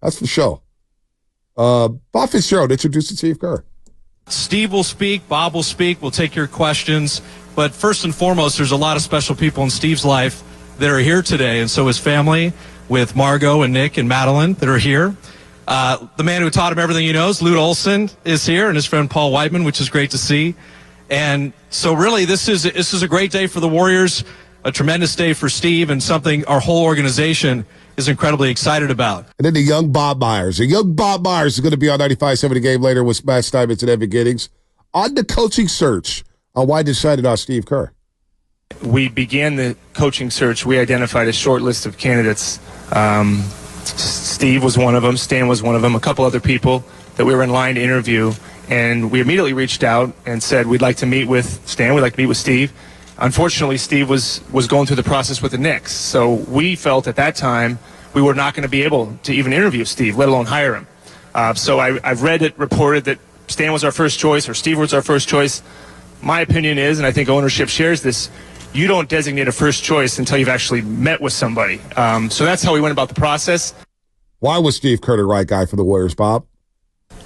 That's for sure. Bob Fitzgerald, introduce Steve Kerr. Steve will speak, Bob will speak, we'll take your questions. But first and foremost, there's a lot of special people in Steve's life that are here today, and so his family with Margot and Nick and Madeline that are here. The man who taught him everything he knows, Lute Olson, is here, and his friend Paul Whiteman, which is great to see. And so really, this is a great day for the Warriors, a tremendous day for Steve, and something our whole organization is incredibly excited about. And then the young Bob Myers. The young Bob Myers is going to be on 95.7 The Game later with Matt Steinmetz and Evan Giddings on the coaching search on why decided on Steve Kerr. We began the coaching search. We identified a short list of candidates. Steve was one of them. Stan was one of them. A couple other people that we were in line to interview. And we immediately reached out and said, we'd like to meet with Stan. We'd like to meet with Steve. Unfortunately, Steve was going through the process with the Knicks. So we felt at that time we were not going to be able to even interview Steve, let alone hire him. So I've read it reported that Stan was our first choice or Steve was our first choice. My opinion is, and I think ownership shares this, you don't designate a first choice until you've actually met with somebody. So that's how we went about the process. Why was Steve Kerr the right guy for the Warriors, Bob?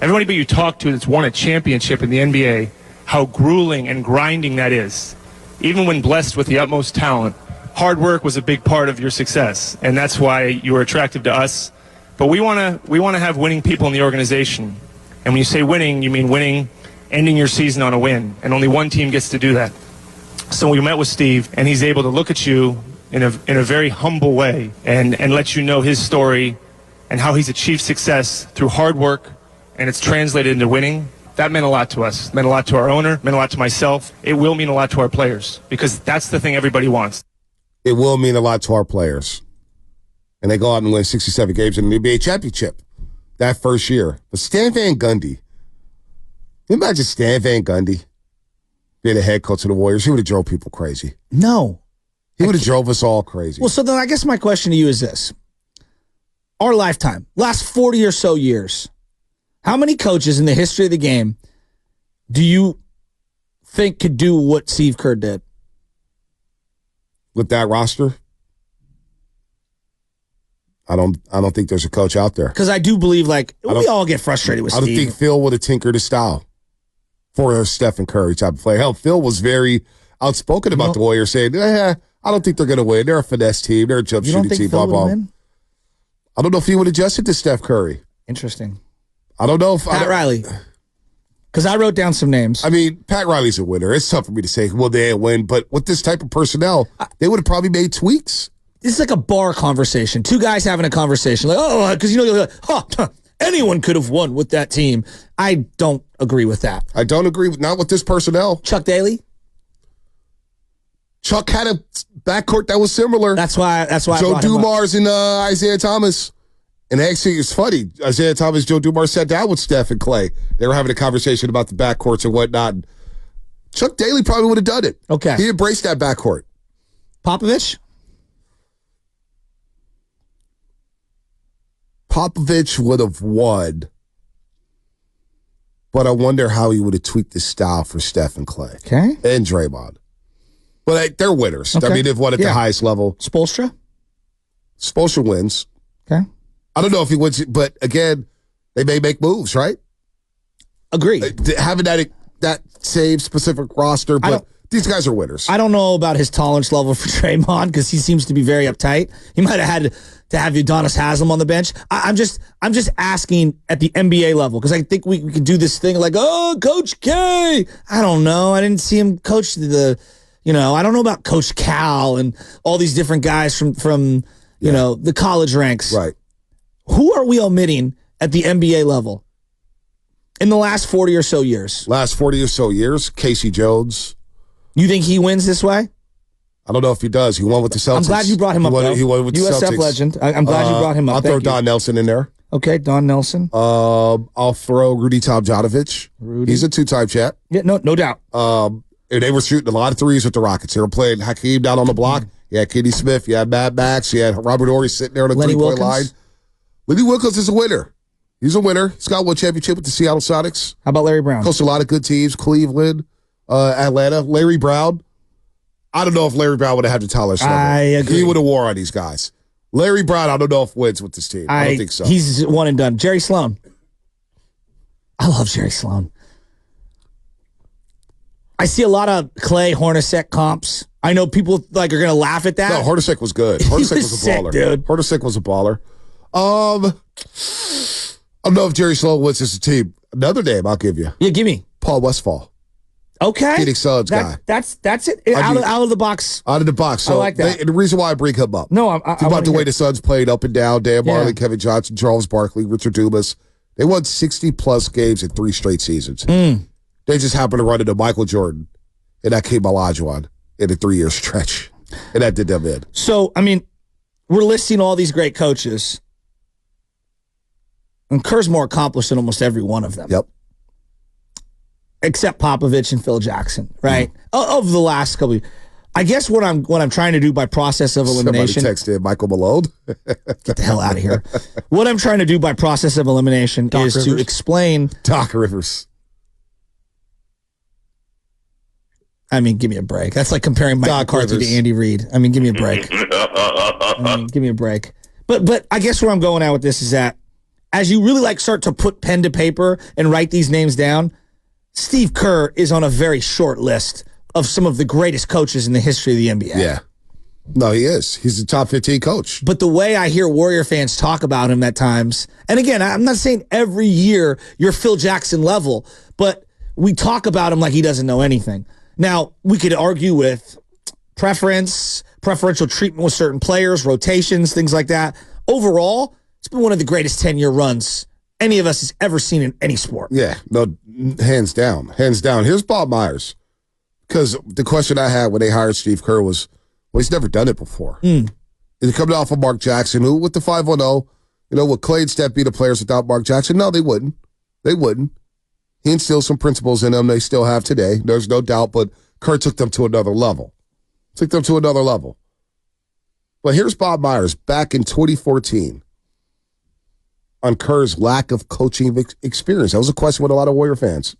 Everybody you talk to that's won a championship in the NBA, how grueling and grinding that is. Even when blessed with the utmost talent, hard work was a big part of your success, and that's why you were attractive to us. But we want to have winning people in the organization. And when you say winning, you mean winning, ending your season on a win, and only one team gets to do that. So we met with Steve, and he's able to look at you in a very humble way and let you know his story and how he's achieved success through hard work, and it's translated into winning. That meant a lot to us. It meant a lot to our owner, meant a lot to myself. It will mean a lot to our players because that's the thing everybody wants. It will mean a lot to our players. And they go out and win 67 games in the NBA championship that first year. But Stan Van Gundy, can you imagine Stan Van Gundy being the head coach of the Warriors? He would have drove people crazy. No. He would have drove us all crazy. Well, so then I guess my question to you is this. Our lifetime, last 40 or so years, how many coaches in the history of the game do you think could do what Steve Kerr did? With that roster? I don't think there's a coach out there. Because I do believe, we all get frustrated with Steve. I don't think Phil would have tinkered his style for Stephen Curry type of play. Hell, Phil was very outspoken about the Warriors, saying, I don't think they're going to win. They're a finesse team. They're a jump shooting team. Blah, blah. I don't know if he would have adjusted to Steph Curry. Interesting. I don't know if Pat Riley. Because I wrote down some names. I mean, Pat Riley's a winner. It's tough for me to say, well, they didn't win. But with this type of personnel, they would have probably made tweaks. This is like a bar conversation. Two guys having a conversation. Because you're like, anyone could have won with that team. I don't agree with that. I don't agree with, not with this personnel. Chuck Daly? Chuck had a backcourt that was similar. That's why Joe Dumars and Isaiah Thomas. And actually, it's funny. Isaiah Thomas, Joe Dumars sat down with Steph and Clay. They were having a conversation about the backcourts and whatnot. Chuck Daly probably would have done it. Okay. He embraced that backcourt. Popovich? Popovich would have won. But I wonder how he would have tweaked his style for Steph and Clay. Okay. And Draymond. But they're winners. Okay. I mean, they've won at the highest level. Spoelstra wins. Okay. I don't know if he wins, but again, they may make moves, right? Agree. Having that same specific roster, but these guys are winners. I don't know about his tolerance level for Draymond because he seems to be very uptight. He might have had to have Udonis Haslem on the bench. I'm just asking at the NBA level because I think we could do this thing like, Coach K. I don't know. I didn't see him coach I don't know about Coach Cal and all these different guys from the college ranks. Right. Who are we omitting at the NBA level in the last 40 or so years? Casey Jones. You think he wins this way? I don't know if he does. He won with the Celtics. I'm glad you brought him up, He won with the USF Celtics. legend. I'm glad you brought him up. I'll throw Don Nelson in there. Okay, Don Nelson. I'll throw Rudy Tomjanovich. He's a two-time champ. Yeah, no doubt. And they were shooting a lot of threes with the Rockets. They were playing Hakeem down on the block. You had Kenny Smith. You had Mad Max. You had Robert Horry sitting there on the three-point line. Lenny Wilkins is a winner. He's a winner. He's got one championship with the Seattle Sonics. How about Larry Brown? Coached a lot of good teams. Cleveland, Atlanta. Larry Brown. I don't know if Larry Brown would have had the tolerance level. I agree. He would have wore on these guys. Larry Brown, I don't know if wins with this team. I don't think so. He's one and done. Jerry Sloan. I love Jerry Sloan. I see a lot of Clay Hornacek comps. I know people are going to laugh at that. No, Hornacek was good. Hornacek was a baller. Dude. Hornacek was a baller. I don't know if Jerry Sloan wins this team. Another name I'll give you. Yeah, give me. Paul Westphal. Okay. Phoenix Suns guy. That's it. Out of the box. Out of the box. So I like that. The reason why I bring him up. No, think about the way the Suns played up and down. Dan Marley, Kevin Johnson, Charles Barkley, Richard Dumas. They won 60-plus games in 3 straight seasons. They just happened to run into Michael Jordan and Hakeem Olajuwon in a 3-year stretch. And that did them in. So, I mean, we're listing all these great coaches. And Kerr's more accomplished than almost every one of them. Yep. Except Popovich and Phil Jackson, right? Of the last couple of years. I guess what I'm trying to do by process of elimination. Somebody texted Michael Malone. Get the hell out of here. What I'm trying to do by process of elimination is to explain. Doc Rivers. I mean, give me a break. That's like comparing Mike McCarthy to Andy Reid. I mean, give me a break. Give me a break. But I guess where I'm going at with this is that as you really start to put pen to paper and write these names down, Steve Kerr is on a very short list of some of the greatest coaches in the history of the NBA. Yeah. No, he is. He's the top 15 coach. But the way I hear Warrior fans talk about him at times, and again, I'm not saying every year you're Phil Jackson level, but we talk about him like he doesn't know anything. Now, we could argue with preferential treatment with certain players, rotations, things like that. Overall, it's been one of the greatest 10-year runs any of us has ever seen in any sport. Yeah, no, hands down. Hands down. Here's Bob Myers. Because the question I had when they hired Steve Kerr was, well, he's never done it before. Is he coming off of Mark Jackson, who with the 5-1-0, would Clay and Steph be the players without Mark Jackson? No, they wouldn't. They wouldn't. He instilled some principles in them they still have today. There's no doubt, but Kerr took them to another level. But here's Bob Myers back in 2014 on Kerr's lack of coaching experience. That was a question with a lot of Warrior fans.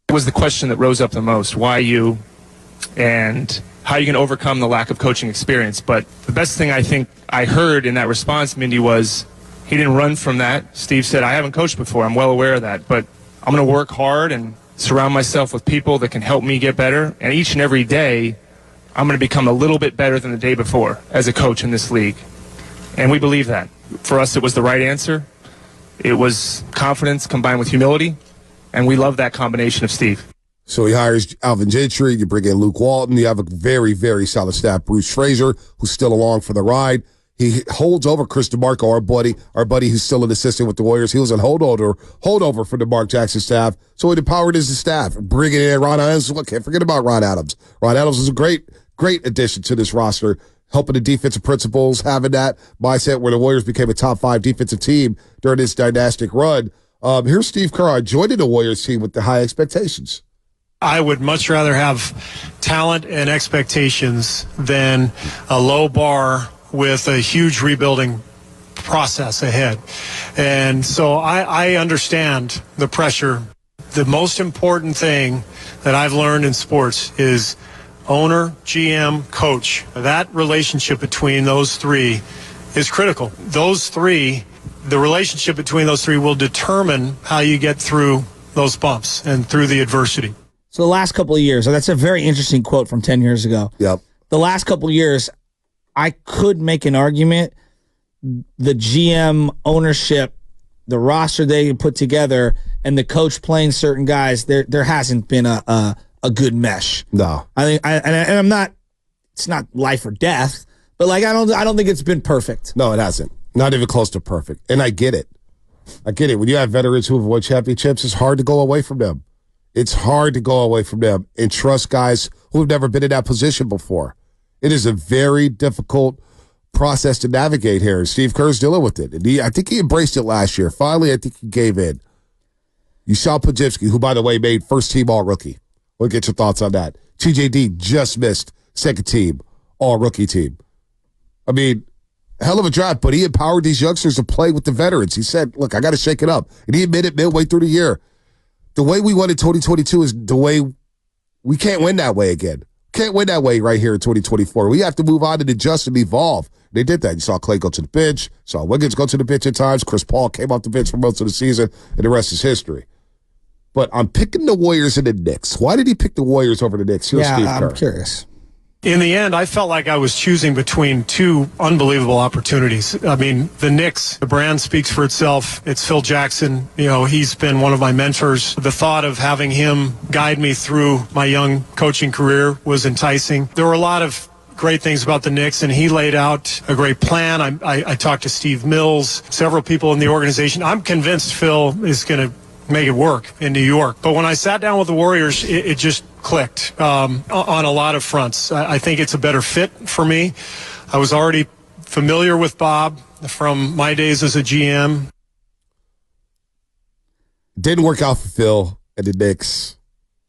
It was the question that rose up the most. Why you, and how you can overcome the lack of coaching experience. But the best thing I think I heard in that response, Mindy, was he didn't run from that. Steve said, I haven't coached before. I'm well aware of that. But I'm going to work hard and surround myself with people that can help me get better. And each and every day, I'm going to become a little bit better than the day before as a coach in this league. And we believe that. For us, it was the right answer. It was confidence combined with humility. And we love that combination of Steve. So he hires Alvin Gentry. You bring in Luke Walton. You have a very, very solid staff. Bruce Frazier, who's still along for the ride. He holds over Chris DeMarco, our buddy who's still an assistant with the Warriors. He was a holdover for the Mark Jackson staff. So he empowered his staff. Bringing in Ron Adams. Look, can't forget about Ron Adams. Ron Adams was a great addition to this roster, helping the defensive principles, having that mindset where the Warriors became a top 5 defensive team during this dynastic run. Here's Steve Kerr joining the Warriors team with the high expectations. I would much rather have talent and expectations than a low bar with a huge rebuilding process ahead. And so I understand the pressure. The most important thing that I've learned in sports is owner, GM, coach. That relationship between those three is critical. The relationship between those three will determine how you get through those bumps and through the adversity. So the last couple of years, that's a very interesting quote from 10 years ago. Yep. The last couple of years, I could make an argument the GM ownership, the roster they put together, and the coach playing certain guys, there hasn't been a good mesh. No. I think and I'm not, it's not life or death, but I don't think it's been perfect. No, it hasn't. Not even close to perfect. And I get it. When you have veterans who have won championships, it's hard to go away from them. It's hard to go away from them and trust guys who have never been in that position before. It is a very difficult process to navigate here. Steve Kerr's dealing with it. And I think he embraced it last year. Finally, I think he gave in. You saw Podziemski, who, by the way, made first-team All-Rookie. We'll get your thoughts on that. TJD just missed second-team All-Rookie team. I mean, hell of a draft, but he empowered these youngsters to play with the veterans. He said, look, I got to shake it up. And he admitted midway through the year, the way we won in 2022 is the way we can't win that way again. Can't win that way right here in 2024. We have to move on and adjust and evolve. They did that. You saw Clay go to the bench, saw Wiggins go to the bench at times. Chris Paul came off the bench for most of the season, and the rest is history. But I'm picking the Warriors and the Knicks. Why did he pick the Warriors over the Knicks? Here's Steve Kerr. I'm curious. In the end, I felt like I was choosing between two unbelievable opportunities. I mean, the Knicks, the brand speaks for itself. It's Phil Jackson. You know, he's been one of my mentors. The thought of having him guide me through my young coaching career was enticing. There were a lot of great things about the Knicks, and he laid out a great plan. I talked to Steve Mills, several people in the organization. I'm convinced Phil is going to make it work in New York. But when I sat down with the Warriors, it just clicked on a lot of fronts. I think it's a better fit for me. I was already familiar with Bob from my days as a GM. Didn't work out for Phil and the Knicks.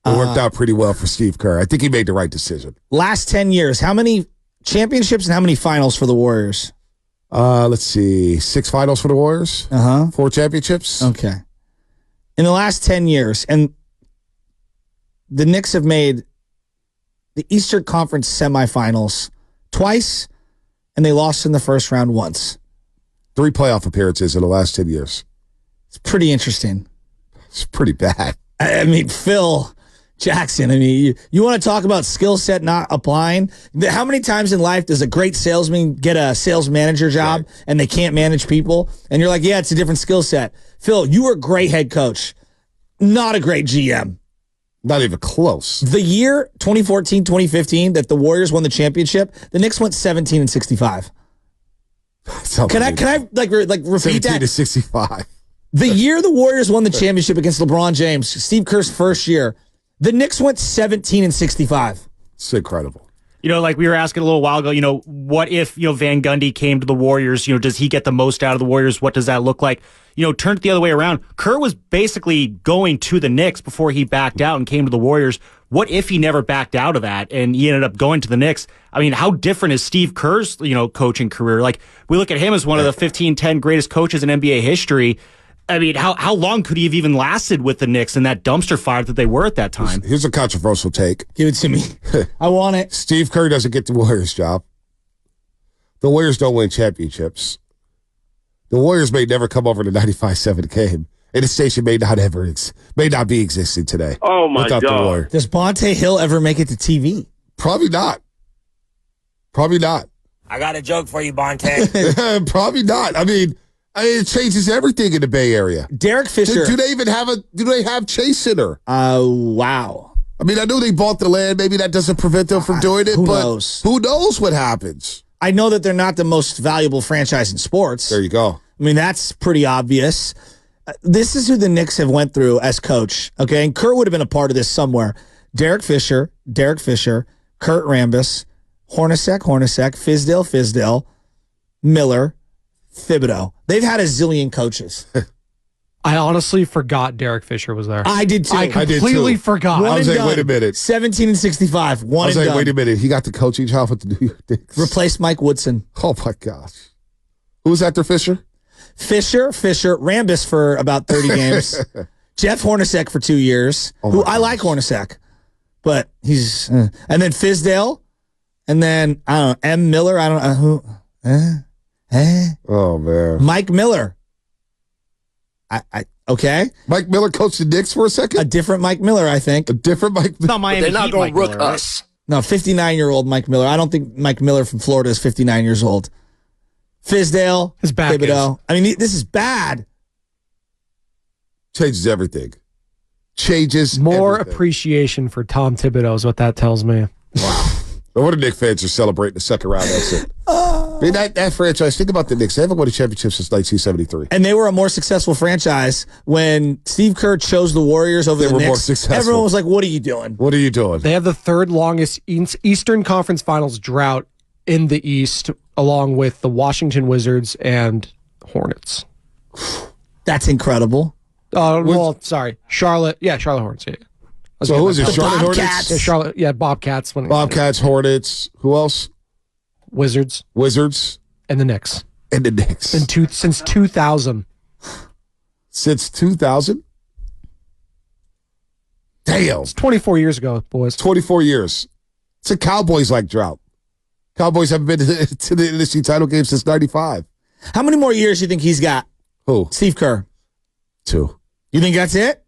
It worked out pretty well for Steve Kerr. I think he made the right decision. Last 10 years, how many championships and how many finals for the Warriors? Let's see. 6 finals for the Warriors. 4 championships. Okay. In the last 10 years, and the Knicks have made the Eastern Conference semifinals twice, and they lost in the first round once. 3 playoff appearances in the last 10 years. It's pretty interesting. It's pretty bad. I mean, Phil Jackson, I mean, you want to talk about skill set not applying? How many times in life does a great salesman get a sales manager job and they can't manage people? And you're like, yeah, it's a different skill set. Phil, you were a great head coach, not a great GM. Not even close. The year 2014, 2015 that the Warriors won the championship, the Knicks went 17-65. Can I repeat that? 17-65. The year the Warriors won the championship against LeBron James, Steve Kerr's first year, the Knicks went 17-65. It's incredible. You know, like we were asking a little while ago, you know, what if, you know, Van Gundy came to the Warriors? You know, does he get the most out of the Warriors? What does that look like? You know, turn it the other way around. Kerr was basically going to the Knicks before he backed out and came to the Warriors. What if he never backed out of that and he ended up going to the Knicks? I mean, how different is Steve Kerr's, you know, coaching career? Like, we look at him as one of the 15-10 greatest coaches in NBA history. I mean, how long could he have even lasted with the Knicks in that dumpster fire that they were at that time? Here's a controversial take. Give it to me. I want it. Steve Kerr doesn't get the Warriors job. The Warriors don't win championships. The Warriors may never come over to 95-7 game. And the station may not be existing today. Oh, my God. The Warriors. Does Bonte Hill ever make it to TV? Probably not. Probably not. I got a joke for you, Bonte. Probably not. I mean, it changes everything in the Bay Area. Derek Fisher. Do they even have Chase Center? Wow. I mean, I know they bought the land. Maybe that doesn't prevent them from doing it. Who but knows? Who knows what happens? I know that they're not the most valuable franchise in sports. There you go. I mean, that's pretty obvious. This is who the Knicks have went through as coach. Okay, and Kerr would have been a part of this somewhere. Derek Fisher, Kurt Rambis, Hornacek, Fizdale, Miller, Thibodeau. They've had a zillion coaches. I honestly forgot Derek Fisher was there. I did too. I completely forgot. I was like, wait a minute. 17-65. One I was and like, done. wait a minute. He got the coaching job with the New York Knicks. Replaced Mike Woodson. Oh, my gosh. Who was after Fisher? Fisher, Rambis for about 30 games. Jeff Hornacek for 2 years, who I like Hornacek, but he's... and then Fizdale, and then, I don't know, M. Miller, I don't know who... Oh, man. Mike Miller. Okay. Mike Miller coached the Knicks for a second? A different Mike Miller, I think. A different Mike Miller? Not Miami They're not Heat going Mike to rook Miller, us. No, 59-year-old Mike Miller. I don't think Mike Miller from Florida is 59 years old. Fizdale, His back Thibodeau. I mean, this is bad. Changes everything. Changes More everything. appreciation for Tom Thibodeau is what that tells me. Wow. No wonder Knicks fans are celebrating the second round exit. I mean, that franchise, think about the Knicks. They haven't won a championship since 1973. And they were a more successful franchise when Steve Kerr chose the Warriors over the They were Knicks. more successful. Everyone was like, what are you doing? What are you doing? They have the third longest Eastern Conference Finals drought in the East, along with the Washington Wizards and Hornets. That's incredible. Charlotte. Yeah, Charlotte Hornets. Yeah. So who is it? The Charlotte Bobcats. Hornets? Yeah, Charlotte. Yeah, Bobcats. Bobcats, Hornets. Who else? Wizards Wizards. and the Knicks. And the Knicks. Since 2000. Since 2000? Damn. It's 24 years ago, boys. 24 years. It's a Cowboys-like drought. Cowboys haven't been to the NFC title game since '95. How many more years do you think he's got? Who? Steve Kerr. 2. You think that's it?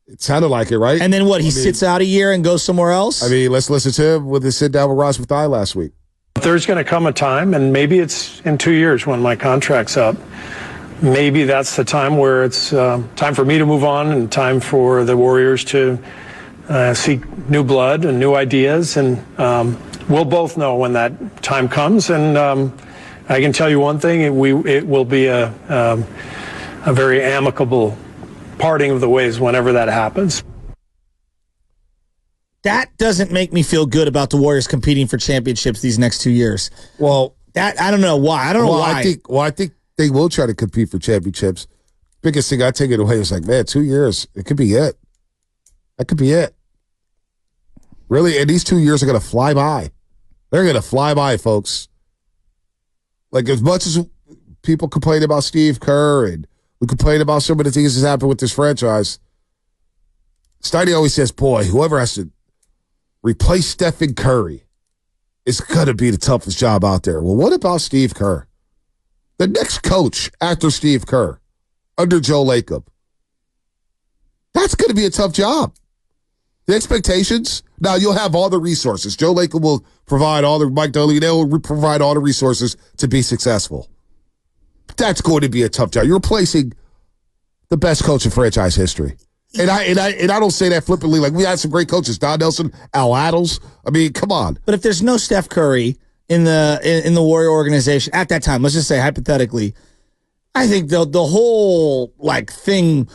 It sounded like it, right? And then what? He sits out a year and goes somewhere else? I mean, let's listen to him with his sit down with Ross Mathai last week. There's going to come a time, and maybe it's in 2 years when my contract's up. Maybe that's the time where it's time for me to move on and time for the Warriors to seek new blood and new ideas. And we'll both know when that time comes. And I can tell you one thing, it will be a very amicable parting of the ways whenever that happens. That doesn't make me feel good about the Warriors competing for championships these next 2 years. Well, that I don't know why. I don't know why. I think they will try to compete for championships. Biggest thing I take it away is like, man, 2 years, it could be it. That could be it. Really, and these 2 years are going to fly by. They're going to fly by, folks. Like, as much as people complain about Steve Kerr and we complain about some of the things that's happened with this franchise, Steiny always says, boy, whoever has to replace Stephen Curry is going to be the toughest job out there. Well, what about Steve Kerr? The next coach after Steve Kerr, under Joe Lacob. That's going to be a tough job. The expectations, now you'll have all the resources. Joe Lacob will provide all the, Mike Dunleavy, they will provide all the resources to be successful. That's going to be a tough job. You're replacing the best coach in franchise history. And I don't say that flippantly. Like, we had some great coaches, Don Nelson, Al Attles. I mean, come on. But if there's no Steph Curry in the Warrior organization at that time, let's just say hypothetically, I think the whole like thing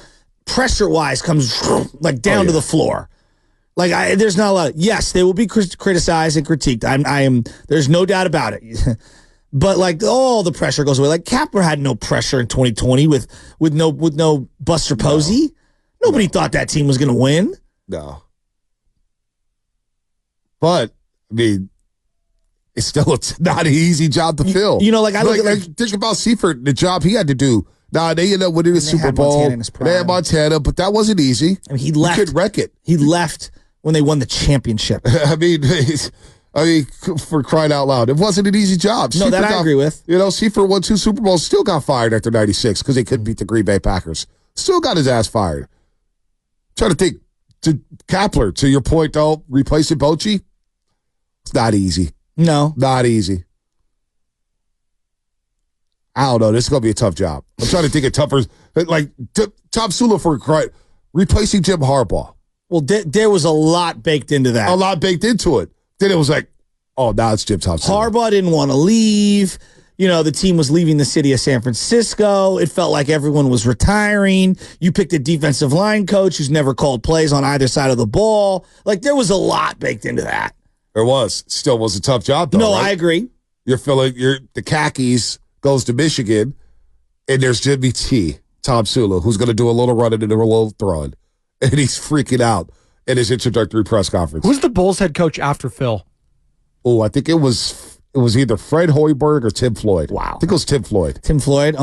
pressure wise comes like down to the floor. Like, there's not a lot. Yes, they will be criticized and critiqued. There's no doubt about it. But like all the pressure goes away. Like Kapler had no pressure in 2020 with no Buster Posey. Nobody thought that team was going to win. No. But, I mean, it's still not an easy job to fill. You know, like I look at think about Seifert, the job he had to do. Nah, they ended up winning the Super Bowl. They had Montana, but that wasn't easy. I mean, he left. You could wreck it. He left when they won the championship. I mean, for crying out loud, it wasn't an easy job. No, that I agree with. You know, Seifert won 2 Super Bowls, still got fired after '96 because they couldn't beat the Green Bay Packers. Still got his ass fired. Trying to think, to Kapler, to your point, though, replacing Bochy, it's not easy. No. Not easy. I don't know. This is going to be a tough job. I'm trying to think of tougher, like Tom Sula for replacing Jim Harbaugh. Well, there was a lot baked into that. A lot baked into it. Then it was like, oh, now it's Jim Tom Sula. Harbaugh didn't want to leave. You know, the team was leaving the city of San Francisco. It felt like everyone was retiring. You picked a defensive line coach who's never called plays on either side of the ball. Like, there was a lot baked into that. There was. Still was a tough job, though. No, right? I agree. You're feeling the khakis goes to Michigan, and there's Jimmy T, Tom Sula, who's going to do a little running and a little throwing. And he's freaking out in his introductory press conference. Who's the Bulls head coach after Phil? Oh, I think it was either Fred Hoiberg or Tim Floyd. Wow. I think it was Tim Floyd. Tim Floyd.